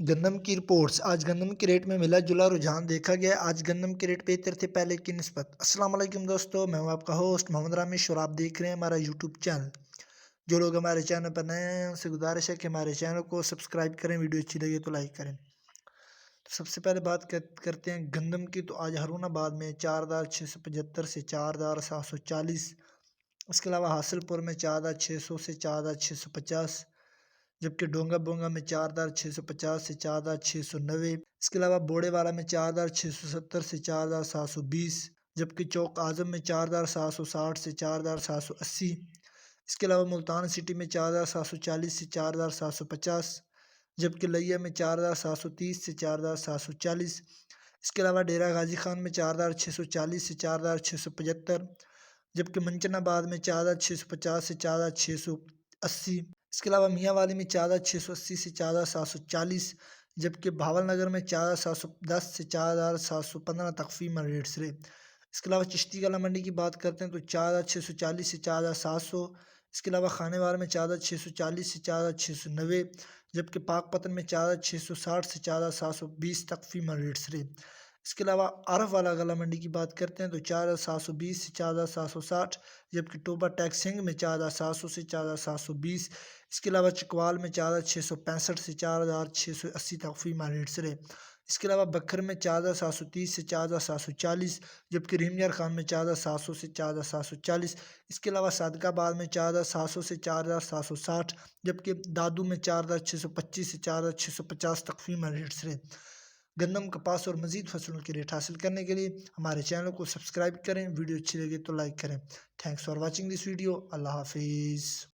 گندم کی رپورٹس آج گندم کے ریٹ میں ملا جلا رجحان دیکھا گیا۔ آج گندم کے ریٹ بہتر تھے پہلے کی نسبت۔ السلام علیکم دوستو، میں ہوں آپ کا ہوسٹ محمد رامیش اور آپ دیکھ رہے ہیں ہمارا یوٹیوب چینل۔ جو لوگ ہمارے چینل پر نئے ہیں ان سے گزارش ہے کہ ہمارے چینل کو سبسکرائب کریں، ویڈیو اچھی لگے تو لائک کریں۔ تو سب سے پہلے بات کرتے ہیں گندم کی۔ تو آج ہارون آباد میں 4675 سے 4740، اس کے علاوہ حاصل پور میں 4600 سے 4650، جبکہ ڈونگا بونگا میں 4650 سے 4690، اس کے علاوہ بوڑے والا میں 4670 سے 4720، جبکہ چوک اعظم میں 4760 سے 4780، اس کے علاوہ ملتان سٹی میں 4740 سے 4750، جبکہ لیا میں 4730 سے 4740، اس کے علاوہ ڈیرہ غازی خان میں 4640 سے 4675، جبکہ منچن آباد میں 4650 سے 4680، اس کے علاوہ میاں والی میں 4680 سے 4740، جبکہ بھاول نگر میں 4710 سے 4715 تخفیمہ ریٹس رہے۔ اس کے علاوہ چشتی کلا منڈی کی بات کرتے ہیں تو 4640 سے 4700، اس کے علاوہ خانے وار میں 4640 سے 4690، جبکہ پاک پتن میں 4660 سے 4720 تخفیمہ ریٹس رہے۔ اس کے علاوہ عارف والا غلہ منڈی کی بات کرتے ہیں تو 4720 سے 4760، جبکہ ٹوبا ٹیکس سنگھ میں 4700 سے 4720، اس کے علاوہ چکوال میں 4665 سے 4680 تخفیمہ ریٹس رہے۔ اس کے علاوہ بکھر میں 4730 سے 4740، جبکہ رحیم یار خان میں 4700 سے 4740، اس کے علاوہ صادق آباد میں 4700 سے 4760، جبکہ دادو میں 4625 سے 4650 تخفیمہ ریٹس رہے۔ گندم، کپاس اور مزید فصلوں کے ریٹ حاصل کرنے کے لیے ہمارے چینل کو سبسکرائب کریں، ویڈیو اچھی لگے تو لائک کریں۔ Thanks for watching this video. اللہ حافظ۔